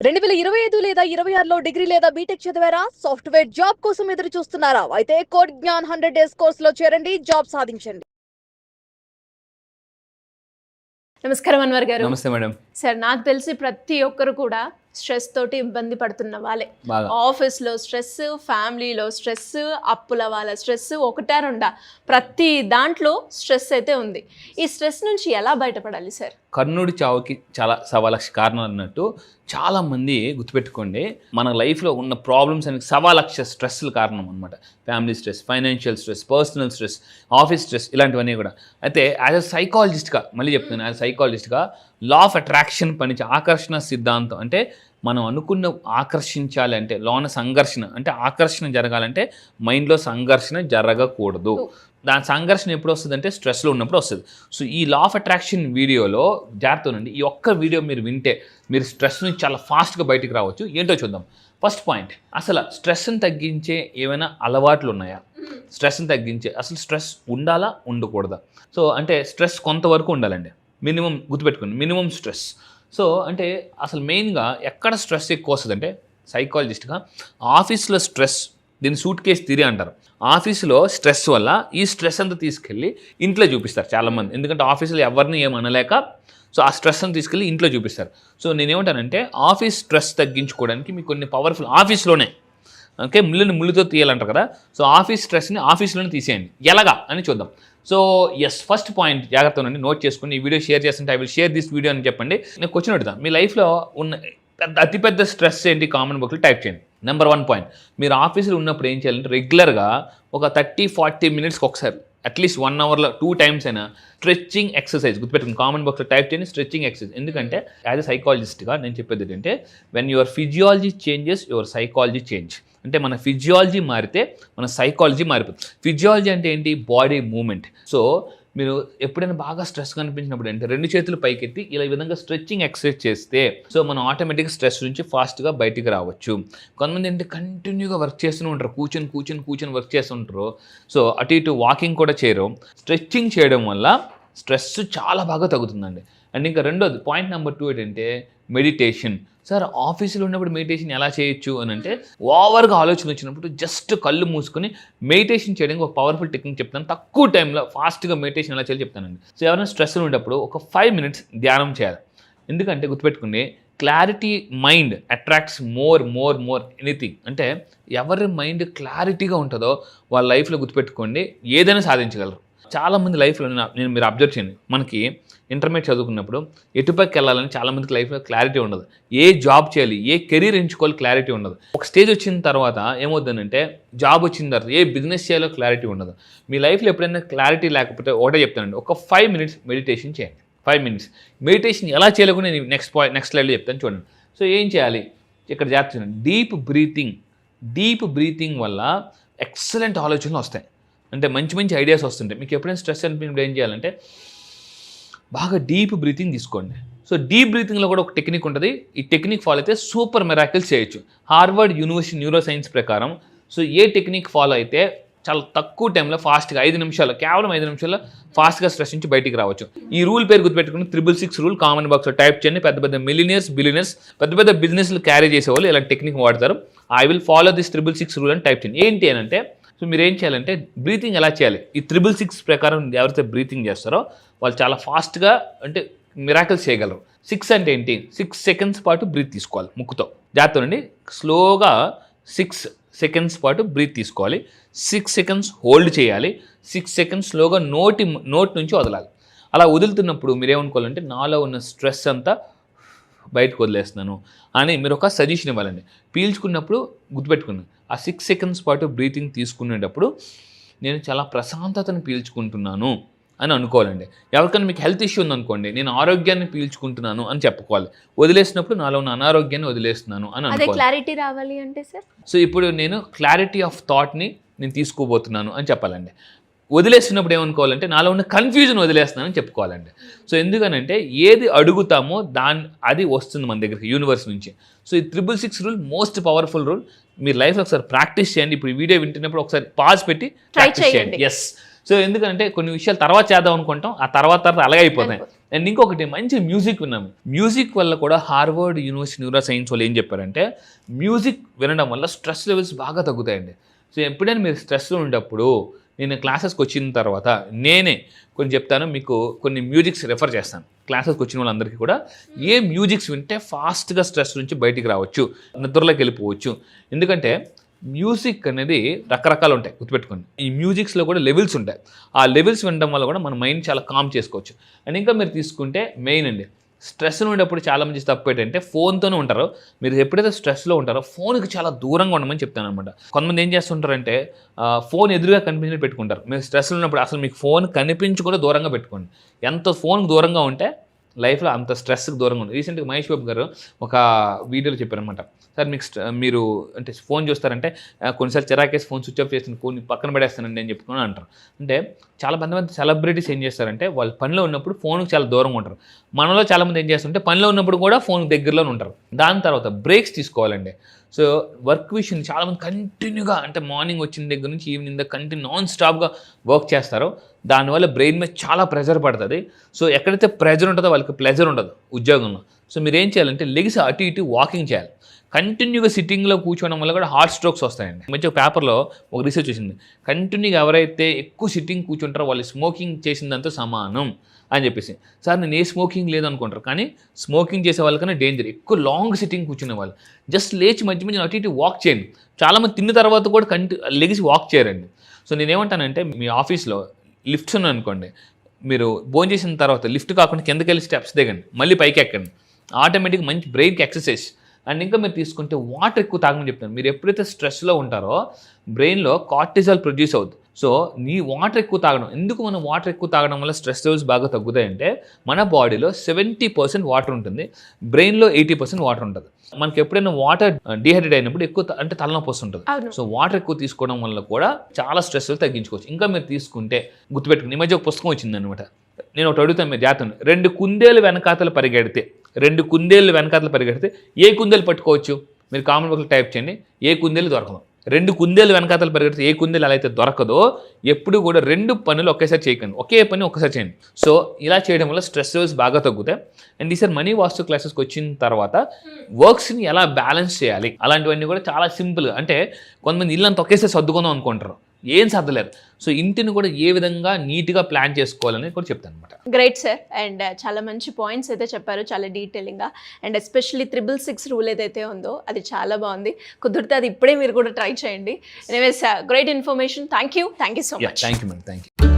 2025 లేదా 26లో డిగ్రీ లేదా బీటెక్ చదివారా? సాఫ్ట్వేర్ జాబ్ కోసం ఎదురు చూస్తున్నారా? అయితే కోడ్ జ్ఞాన్ 100 డేస్ కోర్సులో చేరండి, జాబ్ సాధించండి. నమస్కారం అన్వర్ గారు. నమస్తే మేడం. సార్, నాకు తెలిసి ప్రతి ఒక్కరు కూడా స్ట్రెస్ తోటి ఇబ్బంది పడుతున్న వాళ్ళే. ఆఫీస్లో స్ట్రెస్, ఫ్యామిలీలో స్ట్రెస్, అప్పుల వాళ్ళ స్ట్రెస్, ఒకటా రెండా ప్రతి దాంట్లో స్ట్రెస్ అయితే ఉంది. ఈ స్ట్రెస్ నుంచి ఎలా బయటపడాలి సార్? కర్ణుడి చావుకి చాలా 1,00,000 కారణాలు అన్నట్టు చాలామంది గుర్తుపెట్టుకోండి, మన లైఫ్లో ఉన్న ప్రాబ్లమ్స్ అనేది 1,00,000 స్ట్రెస్లు కారణం అనమాట. Family stress, financial stress, personal stress, office stress, ఇలాంటివన్నీ కూడా. అయితే యాజ్ అ సైకాలజిస్ట్గా మళ్ళీ చెప్తున్నాను, యాజ్ సైకాలజిస్ట్గా లా ఆఫ్ అట్రాక్షన్ పనిచే ఆకర్షణ సిద్ధాంతం అంటే మనం అనుకున్న ఆకర్షించాలి అంటే లోన సంఘర్షణ అంటే ఆకర్షణ జరగాలంటే మైండ్లో సంఘర్షణ జరగకూడదు. దాని సంఘర్షణ ఎప్పుడు వస్తుంది అంటే స్ట్రెస్లో ఉన్నప్పుడు వస్తుంది. సో ఈ లా ఆఫ్ అట్రాక్షన్ వీడియోలో జాగ్రత్తనండి, ఈ ఒక్క వీడియో మీరు వింటే మీరు స్ట్రెస్ నుంచి చాలా ఫాస్ట్గా బయటికి రావచ్చు. ఏంటో చూద్దాం. ఫస్ట్ పాయింట్, అసలు స్ట్రెస్ని తగ్గించే ఏమైనా అలవాట్లు ఉన్నాయా? స్ట్రెస్ని తగ్గించే అసలు స్ట్రెస్ ఉండాలా ఉండకూడదా? సో అంటే స్ట్రెస్ కొంతవరకు ఉండాలండి, మినిమం గుర్తుపెట్టుకోండి, మినిమం స్ట్రెస్. సో అంటే అసలు మెయిన్గా ఎక్కడ స్ట్రెస్ ఎక్కువ వస్తుంది అంటే సైకాలజిస్ట్గా ఆఫీస్లో స్ట్రెస్, దీన్ని సూట్ కేస్ థియరీ అంటారు. ఆఫీసులో స్ట్రెస్ వల్ల ఈ స్ట్రెస్ అంతా తీసుకెళ్ళి ఇంట్లో చూపిస్తారు చాలామంది. ఎందుకంటే ఆఫీసులో ఎవరిని ఏమనలేక సో ఆ స్ట్రెస్ అని తీసుకెళ్ళి ఇంట్లో చూపిస్తారు. సో నేనేమంటానంటే ఆఫీస్ స్ట్రెస్ తగ్గించుకోవడానికి మీకు కొన్ని పవర్ఫుల్ ఆఫీస్లోనే ఓకే ముళ్ళుతో తీయాలంటారు కదా. సో ఆఫీస్ స్ట్రెస్ని ఆఫీస్లోనే తీసేయండి. ఎలాగా అని చూద్దాం. సో ఎస్, ఫస్ట్ పాయింట్ జాగ్రత్త ఉండండి, నోట్ చేసుకుని ఈ వీడియో షేర్ చేస్తుంటే I will share this video అని చెప్పండి. నేను క్వశ్చన్ అడుగుతాను, మీ లైఫ్లో ఉన్న అతిపెద్ద స్ట్రెస్ ఏంటి? కామన్ బుక్లో టైప్ చేయండి. నెంబర్ 1 పాయింట్, మీరు ఆఫీసులో ఉన్నప్పుడు ఏం చేయాలంటే రెగ్యులర్గా ఒక 30-40 మినిట్స్కి ఒకసారి అట్లీస్ట్ 1 అవర్లో 2 టైమ్స్ అయినా స్ట్రెచ్చింగ్ ఎక్సర్సైజ్ గుర్తుపెట్టుకుని కామన్ బాక్స్లో టైప్ చేయండి, స్ట్రెచ్చింగ్ ఎక్సర్సైజ్. ఎందుకంటే యాజ్ ఎ సైకాలజిస్ట్గా నేను చెప్పేది ఏంటంటే when your physiology changes your psychology change. అంటే మన ఫిజియాలజీ మారితే మన సైకాలజీ మారిపోతుంది. ఫిజియాలజీ అంటే ఏంటి? Body moment. సో మీరు ఎప్పుడైనా బాగా స్ట్రెస్ కనిపించినప్పుడు అంటే 2 చేతులు పైకెత్తి ఇలా ఈ విధంగా స్ట్రెచ్చింగ్ ఎక్సర్సైజ్ చేస్తే సో మనం ఆటోమేటిక్గా స్ట్రెస్ నుంచి ఫాస్ట్గా బయటికి రావచ్చు. కొంతమంది ఏంటి కంటిన్యూగా వర్క్ చేస్తూనే ఉంటారు, కూర్చొని వర్క్ చేస్తుంటారు. సో అటు ఇటు వాకింగ్ కూడా చేయరు. స్ట్రెచ్చింగ్ చేయడం వల్ల స్ట్రెస్ చాలా బాగా తగ్గుతుందండి. అండ్ ఇంకా రెండోది పాయింట్ నెంబర్ 2 ఏంటంటే మెడిటేషన్. సార్ ఆఫీసులో ఉన్నప్పుడు మెడిటేషన్ ఎలా చేయొచ్చు అని అంటే ఓవర్గా ఆలోచన వచ్చినప్పుడు జస్ట్ కళ్ళు మూసుకొని మెడిటేషన్ చేయడానికి ఒక పవర్ఫుల్ టెక్నిక్ చెప్తాను. తక్కువ టైంలో ఫాస్ట్గా మెడిటేషన్ ఎలా చేయాలో చెప్తానండి. సో ఎవరైనా స్ట్రెస్లో ఉన్నప్పుడు ఒక 5 మినిట్స్ ధ్యానం చేయాలి. ఎందుకంటే గుర్తుపెట్టుకుని clarity mind attracts more anything. అంటే ఎవరి మైండ్ క్లారిటీగా ఉంటుందో వాళ్ళ లైఫ్లో గుర్తుపెట్టుకోండి ఏదైనా సాధించగలరు. చాలామంది లైఫ్లో నేను మీరు అబ్జర్వ్ చేయండి, మనకి ఇంటర్మీడియట్ చదువుకున్నప్పుడు ఎటుపైకి వెళ్ళాలని చాలామందికి లైఫ్లో క్లారిటీ ఉండదు. ఏ జాబ్ చేయాలి, ఏ కెరీర్ ఎంచుకోవాలి క్లారిటీ ఉండదు. ఒక స్టేజ్ వచ్చిన తర్వాత ఏమవుతుందంటే జాబ్ వచ్చిన తర్వాత ఏ బిజినెస్ చేయాలో క్లారిటీ ఉండదు. మీ లైఫ్లో ఎప్పుడైనా క్లారిటీ లేకపోతే ఒకటే చెప్తానండి, ఒక 5 మినిట్స్ మెడిటేషన్ చేయండి. 5 మినిట్స్ మెడిటేషన్ ఎలా చేయాలో కూడా నేను నెక్స్ట్ స్లైడ్లో చెప్తాను చూడండి. సో ఏం చేయాలి ఇక్కడ జాగ్రత్త, డీప్ బ్రీతింగ్ వల్ల ఎక్సలెంట్ ఆలోచనలు వస్తాయి. అంటే మంచి ఐడియాస్ వస్తుంటాయి. మీకు ఎప్పుడైనా స్ట్రెస్ అనిపించినప్పుడు ఏం చేయాలంటే బాగా డీప్ బ్రీతింగ్ తీసుకోండి. సో డీప్ బ్రీతింగ్లో కూడా ఒక టెక్నిక్ ఉంటుంది. ఈ టెక్నిక్ ఫాలో అయితే సూపర్ మిరాకిల్స్ చేయొచ్చు. హార్వర్డ్ యూనివర్సిటీ న్యూరో సైన్స్ ప్రకారం సో ఏ టెక్నిక్ ఫాలో అయితే చాలా తక్కువ టైంలో ఫాస్ట్గా 5 నిమిషాలు, కేవలం 5 నిమిషాల్లో ఫాస్ట్గా స్ట్రెస్ నుంచి బయటికి రావచ్చు. ఈ రూల్ పేరు గుర్తుపెట్టుకుని 666 రూల్ కామన్ బాక్స్లో టైప్ చేయండి. పెద్ద మిలినియర్స్, బిలినియర్స్, పెద్ద బిజినెస్లు క్యారీ చేసేవాళ్ళు ఇలాంటి టెక్నిక్ వాడతారు. I will follow this 666 rule అని టైప్ చేయండి. ఏంటి అని అంటే సో మీరు ఏం చేయాలంటే బ్రీతింగ్ ఎలా చేయాలి, ఈ 666 ప్రకారం ఎవరైతే బ్రీతింగ్ చేస్తారో వాళ్ళు చాలా ఫాస్ట్గా అంటే మిరాకిల్స్ చేయగలరు. 6 అంటే ఏంటి? 6 సెకండ్స్ పాటు బ్రీత్ తీసుకోవాలి ముక్కుతో. జాగ్రత్త అండి, స్లోగా 6 సెకండ్స్ పాటు బ్రీత్ తీసుకోవాలి. 6 సెకండ్స్ హోల్డ్ చేయాలి. 6 సెకండ్స్ స్లోగా నోటి నుంచి వదలాలి. అలా వదులుతున్నప్పుడు మీరు ఏమనుకోవాలంటే నాలో ఉన్న స్ట్రెస్ అంతా బయటకు వదిలేస్తున్నాను అని మీరు ఒక సజెషన్ ఇవ్వాలండి. పీల్చుకున్నప్పుడు గుర్తుపెట్టుకున్నాను, ఆ 6 సెకండ్స్ పాటు బ్రీతింగ్ తీసుకునేటప్పుడు నేను చాలా ప్రశాంతతను పీల్చుకుంటున్నాను అని అనుకోవాలండి. ఎవరికైనా మీకు హెల్త్ ఇష్యూ ఉందనుకోండి, నేను ఆరోగ్యాన్ని పీల్చుకుంటున్నాను అని చెప్పుకోవాలి. వదిలేసినప్పుడు నాలో ఉన్న అనారోగ్యాన్ని వదిలేస్తున్నాను అని అనుకోవాలి. క్లారిటీ రావాలి అంటే సార్ సో ఇప్పుడు నేను క్లారిటీ ఆఫ్ థాట్ని నేను తీసుకోబోతున్నాను అని చెప్పాలండి. వదిలేసినప్పుడు ఏమనుకోవాలంటే నాలో ఉన్న కన్ఫ్యూజన్ వదిలేస్తున్నానని చెప్పుకోవాలండి. సో ఎందుకనంటే ఏది అడుగుతామో అది వస్తుంది మన దగ్గరికి యూనివర్స్ నుంచి. సో ఈ 666 రూల్ మోస్ట్ పవర్ఫుల్ రూల్. మీరు లైఫ్లో ఒకసారి ప్రాక్టీస్ చేయండి. ఇప్పుడు ఈ వీడియో వింటున్నప్పుడు ఒకసారి పాజ్ పెట్టి ప్రాక్టీస్ చేయండి. ఎస్. సో ఎందుకంటే కొన్ని విషయాలు తర్వాత చేద్దాం అనుకుంటాం, ఆ తర్వాత అలాగే అయిపోతాయి. అండ్ ఇంకొకటి మంచి మ్యూజిక్ విన్నాము. మ్యూజిక్ వల్ల కూడా హార్వర్డ్ యూనివర్సిటీ న్యూరో సైన్స్ వాళ్ళు ఏం చెప్పారంటే మ్యూజిక్ వినడం వల్ల స్ట్రెస్ లెవెల్స్ బాగా తగ్గుతాయండి. సో ఎప్పుడైనా మీరు స్ట్రెస్లో ఉండేటప్పుడు నేను క్లాసెస్కి వచ్చిన తర్వాత నేనే కొన్ని చెప్తాను, మీకు కొన్ని మ్యూజిక్స్ రెఫర్ చేస్తాను. క్లాసెస్కి వచ్చిన వాళ్ళందరికీ కూడా ఏ మ్యూజిక్స్ వింటే ఫాస్ట్గా స్ట్రెస్ నుంచి బయటికి రావచ్చు, నిద్రలోకి వెళ్ళిపోవచ్చు. ఎందుకంటే మ్యూజిక్ అనేది రకరకాలు ఉంటాయి, గుర్తుపెట్టుకోండి. ఈ మ్యూజిక్స్లో కూడా లెవెల్స్ ఉంటాయి. ఆ లెవెల్స్ వినడం వల్ల కూడా మన మైండ్ చాలా కామ్ చేసుకోవచ్చు. అండ్ ఇంకా మీరు తీసుకుంటే మెయిన్ అండి, స్ట్రెస్ ఉండేటప్పుడు చాలామంది తప్పు ఏంటంటే ఫోన్తోనే ఉంటారు. మీరు ఎప్పుడైతే స్ట్రెస్లో ఉంటారో ఫోన్కి చాలా దూరంగా ఉండమని చెప్తాను అనమాట. కొంతమంది ఏం చేస్తుంటారంటే ఫోన్ ఎదురుగా కనిపించినట్టు పెట్టుకుంటారు. మీరు స్ట్రెస్లో ఉన్నప్పుడు అసలు మీకు ఫోన్ కనిపించకుండా దూరంగా పెట్టుకోండి. ఎంత ఫోన్కి దూరంగా ఉంటే లైఫ్లో అంత స్ట్రెస్కి దూరంగా ఉంది. రీసెంట్గా మహేష్ బాబు గారు ఒక వీడియోలో చెప్పారనమాట, సార్ మీకు మీరు అంటే ఫోన్ చూస్తారంటే కొన్నిసార్లు చిరాకేసి ఫోన్ స్విచ్ ఆఫ్ చేసిన ఫోన్ పక్కన పడేస్తానండి అని చెప్పుకొని అంటారు. అంటే చాలా మంది సెలబ్రిటీస్ ఏం చేస్తారంటే వాళ్ళు పనిలో ఉన్నప్పుడు ఫోన్కి చాలా దూరంగా ఉంటారు. మనలో చాలామంది ఏం చేస్తుంటే పనిలో ఉన్నప్పుడు కూడా ఫోన్ దగ్గరలోనే ఉంటారు. దాని తర్వాత బ్రేక్స్ తీసుకోవాలండి. సో వర్క్ విషయం చాలామంది కంటిన్యూగా అంటే మార్నింగ్ వచ్చిన దగ్గర నుంచి ఈవినింగ్ దాకా నాన్ స్టాప్గా వర్క్ చేస్తారు. దానివల్ల బ్రెయిన్ మీద చాలా ప్రెజర్ పడుతుంది. సో ఎక్కడైతే ప్రెజర్ ఉంటుందో వాళ్ళకి ప్లెజర్ ఉండదు ఉద్యోగంలో. సో మీరు ఏం చేయాలంటే లెగిసి అటు ఇటు వాకింగ్ చేయాలి. కంటిన్యూగా సిట్టింగ్లో కూర్చోవడం వల్ల కూడా హార్ట్ స్ట్రోక్స్ వస్తాయండి. మంచి పేపర్లో ఒక రీసెర్చ్ వచ్చింది, కంటిన్యూగా ఎవరైతే ఎక్కువ సిట్టింగ్ కూర్చుంటారో వాళ్ళు స్మోకింగ్ చేసిందంతా సమానం అని చెప్పేసి. సార్ నేను ఏ స్మోకింగ్ లేదనుకుంటారు, కానీ స్మోకింగ్ చేసే వాళ్ళకన్నా డేంజర్ ఎక్కువ లాంగ్ సిట్టింగ్ కూర్చునే వాళ్ళు. జస్ట్ లేచి మధ్య మధ్య అటు ఇటు వాక్ చేయండి. చాలామంది తిన్న తర్వాత కూడా లెగిసి వాక్ చేయరండి. సో నేనేమంటానంటే మీ ఆఫీస్లో లిఫ్ట్స్ ఉన్నాయనుకోండి, మీరు భోజనం చేసిన తర్వాత లిఫ్ట్ కాకుండా కిందకి వెళ్ళి స్టెప్స్ దిగండి, మళ్ళీ పైకి ఎక్కండి. ఆటోమేటిక్గా మంచి బ్రెయిన్కి ఎక్సర్సైజ్. అండ్ ఇంకా మీరు తీసుకుంటే వాటర్ ఎక్కువ తాగమని చెప్తాను. మీరు ఎప్పుడైతే స్ట్రెస్లో ఉంటారో బ్రెయిన్లో కార్టిజాల్ ప్రొడ్యూస్ అవుతుంది. సో నీ వాటర్ ఎక్కువ తాగడం. ఎందుకు మనం వాటర్ ఎక్కువ తాగడం వల్ల స్ట్రెస్ లెవెల్స్ బాగా తగ్గుతాయంటే మన బాడీలో 70% వాటర్ ఉంటుంది, బ్రెయిన్లో 80% వాటర్ ఉంటుంది. మనకి ఎప్పుడైనా వాటర్ డిహైడ్రేట్ అయినప్పుడు ఎక్కువ అంటే తలనొప్పి వస్తుంటుంది. సో వాటర్ ఎక్కువ తీసుకోవడం వల్ల కూడా చాలా స్ట్రెస్ తగ్గించుకోవచ్చు. ఇంకా మీరు తీసుకుంటే గుర్తుపెట్టుకుని, ఈ మధ్య ఒక పుస్తకం వచ్చింది అనమాట. నేను ఒకటి అడుగుతాను, మీరు జాతను 2 కుందేలు వెనకాతలు పరిగెడితే ఏ కుందేలు పట్టుకోవచ్చు? మీరు కామెంట్ బాక్స్లో టైప్ చేయండి, ఏ కుందేలు దొరకదు. 2 కుందేలు వెనకాతలు పరిగెడితే ఏ కుందేలు ఎలా అయితే దొరకదో, ఎప్పుడు కూడా 2 పనులు ఒకేసారి చేయకండి, ఒకే పని ఒక్కసారి చేయండి. సో ఇలా చేయడం వల్ల స్ట్రెస్ లెవెల్స్ బాగా తగ్గుతాయి. అండ్ ఈసారి మనీ వాస్తు క్లాసెస్కి వచ్చిన తర్వాత వర్క్స్ని ఎలా బ్యాలెన్స్ చేయాలి అలాంటివన్నీ కూడా చాలా సింపుల్గా, అంటే కొంతమంది ఇల్లంతా ఒకేసారి సర్దుకుందాం అనుకుంటారు, ఏం సర్దలేరు. సో ఇంటిని కూడా ఏ విధంగా నీట్గా ప్లాన్ చేసుకోవాలని కూడా చెప్తాను అనమాట. Great sir. అండ్ చాలా మంచి పాయింట్స్ అయితే చెప్పారు, చాలా డీటెయిలింగ్గా. అండ్ ఎస్పెషల్లీ 666 రూల్ ఏదైతే ఉందో అది చాలా బాగుంది. కుదిరితే అది ఇప్పుడే మీరు కూడా ట్రై చేయండి. Anyways great information. Thank you so much. Thank you madam. Thank you.